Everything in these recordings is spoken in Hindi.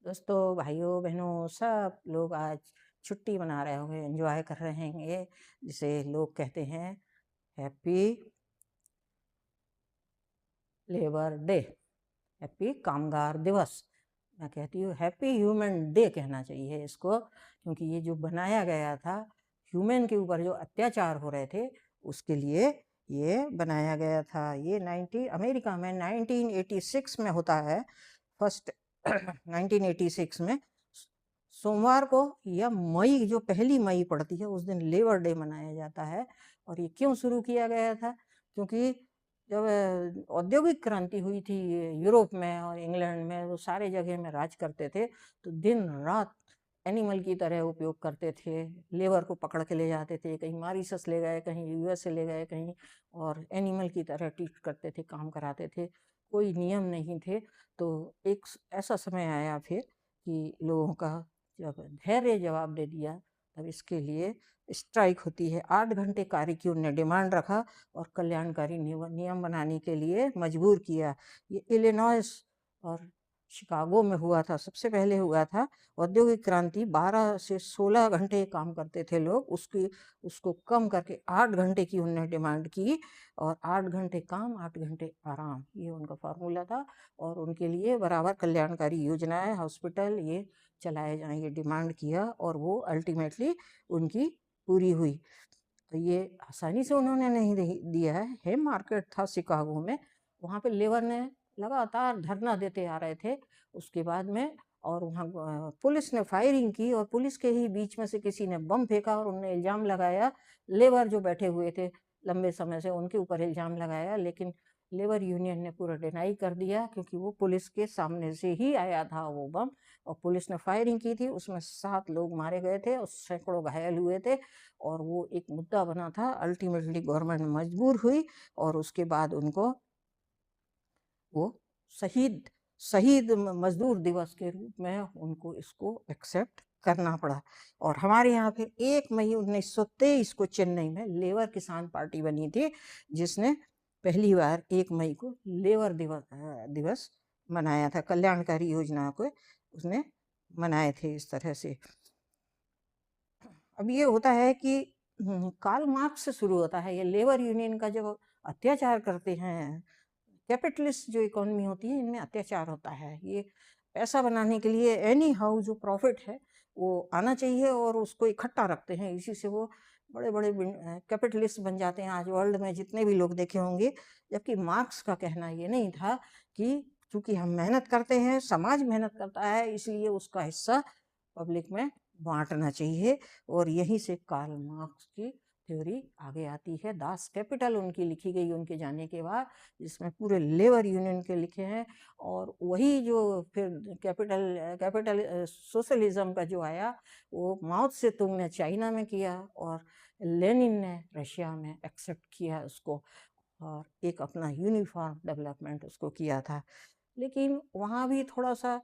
दोस्तों, भाइयों, बहनों, सब लोग आज छुट्टी मना रहे होंगे, एंजॉय कर रहे होंगे, जिसे लोग कहते हैं हैप्पी लेबर डे, हैप्पी कामगार दिवस। मैं कहती हूँ हैप्पी ह्यूमन डे कहना चाहिए इसको, क्योंकि ये जो बनाया गया था ह्यूमन के ऊपर जो अत्याचार हो रहे थे उसके लिए ये बनाया गया था। ये अमेरिका में 1986 में होता है, फर्स्ट 1986 में सोमवार को या मई जो पहली मई पड़ती है उस दिन लेबर डे मनाया जाता है। और ये क्यों शुरू किया गया था? क्योंकि जब औद्योगिक क्रांति हुई थी यूरोप में और इंग्लैंड में, वो सारे जगह में राज करते थे, तो दिन रात एनिमल की तरह उपयोग करते थे। लेबर को पकड़ के ले जाते थे, कहीं मॉरिशस ले गए, कहीं यूएसए ले गए, कहीं, और एनिमल की तरह ट्रीट करते थे, काम कराते थे, कोई नियम नहीं थे। तो एक ऐसा समय आया फिर कि लोगों का जब धैर्य जवाब दे दिया, तब इसके लिए स्ट्राइक होती है। 8 घंटे कार्य की उन्होंने डिमांड रखा और कल्याणकारी नियम बनाने के लिए मजबूर किया। ये इलिनॉइस और शिकागो में हुआ था, सबसे पहले हुआ था। औद्योगिक क्रांति 12 से 16 घंटे काम करते थे लोग, उसको कम करके 8 घंटे की उन्होंने डिमांड की। और 8 घंटे काम, 8 घंटे आराम, ये उनका फार्मूला था। और उनके लिए बराबर कल्याणकारी योजनाएं, हॉस्पिटल ये चलाए जाएं, ये डिमांड किया, और वो अल्टीमेटली उनकी पूरी हुई। तो ये आसानी से उन्होंने नहीं दिया है। हेम मार्केट था शिकागो में, वहाँ पे लेबर ने लगातार धरना देते आ रहे थे उसके बाद में, और वहाँ पुलिस ने फायरिंग की, और पुलिस के ही बीच में से किसी ने बम फेंका और उन्होंने इल्ज़ाम लगाया, लेबर जो बैठे हुए थे लंबे समय से उनके ऊपर इल्ज़ाम लगाया। लेकिन लेबर यूनियन ने पूरा डिनाई कर दिया, क्योंकि वो पुलिस के सामने से ही आया था वो बम, और पुलिस ने फायरिंग की थी, उसमें 7 लोग मारे गए थे और सैकड़ों घायल हुए थे। और वो एक मुद्दा बना था। अल्टीमेटली गवर्नमेंट मजबूर हुई, और उसके बाद उनको वो शहीद शहीद मजदूर दिवस के रूप में उनको इसको एक्सेप्ट करना पड़ा। और हमारे यहाँ फिर 1 मई 1923 को चेन्नई में लेबर किसान पार्टी बनी थी, जिसने पहली बार 1 मई को लेबर दिवस मनाया था। कल्याणकारी योजना को उसने मनाए थे इस तरह से। अब ये होता है कि कार्ल मार्क्स से शुरू होता है ये लेबर यूनियन का, जब अत्याचार करते हैं। कैपिटलिस्ट जो इकोनॉमी होती है, इनमें अत्याचार होता है। ये पैसा बनाने के लिए एनी हाउ जो प्रॉफिट है वो आना चाहिए, और उसको इकट्ठा रखते हैं। इसी से वो बड़े बड़े कैपिटलिस्ट बन जाते हैं आज वर्ल्ड में जितने भी लोग देखे होंगे। जबकि मार्क्स का कहना ये नहीं था कि चूंकि हम मेहनत करते हैं, समाज मेहनत करता है, इसलिए उसका हिस्सा पब्लिक में बांटना चाहिए। और यहीं से कार्ल मार्क्स की थ्योरी आगे आती है। दास कैपिटल उनकी लिखी गई उनके जाने के बाद, जिसमें पूरे लेबर यूनियन के लिखे हैं। और वही जो फिर कैपिटल सोशलिज्म का जो आया, वो माओ से तुंग ने चाइना में किया, और लेनिन ने रशिया में एक्सेप्ट किया उसको, और एक अपना यूनिफॉर्म डेवलपमेंट उसको किया था। लेकिन वहाँ भी थोड़ा सा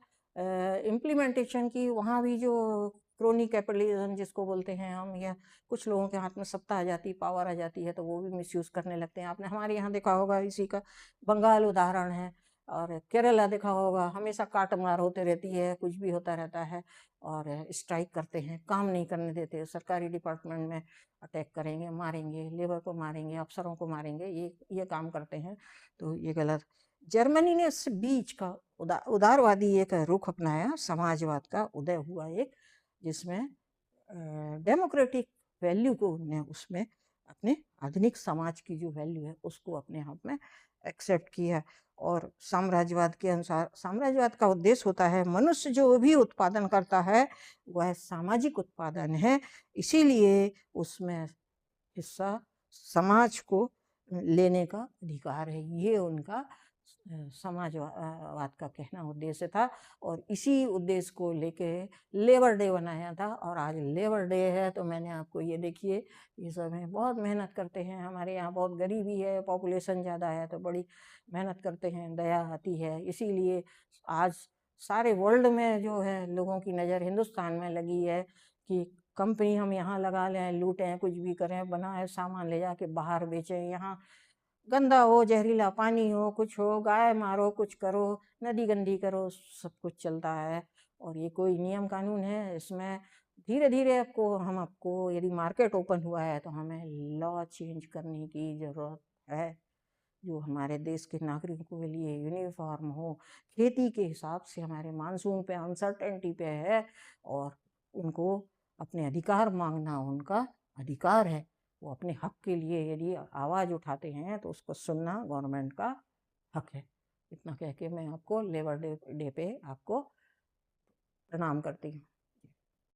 इम्प्लीमेंटेशन की, वहाँ भी जो क्रोनी कैपिटलिज्म जिसको बोलते हैं हम, या कुछ लोगों के हाथ में सत्ता आ जाती, पावर आ जाती है, तो वो भी मिसयूज करने लगते हैं। आपने हमारे यहाँ देखा होगा, इसी का बंगाल उदाहरण है। और केरला देखा होगा, हमेशा काट मार होते रहती है, कुछ भी होता रहता है, और स्ट्राइक करते हैं, काम नहीं करने देते, सरकारी डिपार्टमेंट में अटैक करेंगे, मारेंगे, लेबर को मारेंगे, अफसरों को मारेंगे, ये काम करते हैं। तो ये गलत। जर्मनी ने इस बीच का उदारवादी एक रुख अपनाया, समाजवाद का उदय हुआ एक, जिसमें डेमोक्रेटिक वैल्यू को उन्होंने उसमें अपने आधुनिक समाज की जो वैल्यू है उसको अपने आप में एक्सेप्ट किया। और साम्राज्यवाद के अनुसार, साम्राज्यवाद का उद्देश्य होता है मनुष्य जो भी उत्पादन करता है वह सामाजिक उत्पादन है, इसीलिए उसमें हिस्सा समाज को लेने का अधिकार है। ये उनका समाजवाद का कहना उद्देश्य था, और इसी उद्देश्य को लेके लेबर डे बनाया था। और आज लेबर डे है, तो मैंने आपको ये देखिए, ये सब है, बहुत मेहनत करते हैं। हमारे यहाँ बहुत गरीबी है, पॉपुलेशन ज़्यादा है, तो बड़ी मेहनत करते हैं, दया आती है। इसीलिए आज सारे वर्ल्ड में जो है लोगों की नज़र हिंदुस्तान में लगी है कि कंपनी हम यहाँ लगा लें, लूटें, कुछ भी करें, बनाए सामान ले जाके बाहर बेचें। यहाँ गंदा हो, जहरीला पानी हो, कुछ हो, गाय मारो, कुछ करो, नदी गंदी करो, सब कुछ चलता है। और ये कोई नियम कानून है? इसमें धीरे धीरे आपको यदि मार्केट ओपन हुआ है तो हमें लॉ चेंज करने की ज़रूरत है, जो हमारे देश के नागरिकों के लिए यूनिफॉर्म हो। खेती के हिसाब से हमारे मानसून पे अनसर्टेनिटी पे है, और उनको अपने अधिकार मांगना उनका अधिकार है। वो अपने हक के लिए यदि आवाज़ उठाते हैं तो उसको सुनना गवर्नमेंट का हक है। इतना कह के मैं आपको लेबर डे पे आपको प्रणाम करती हूँ।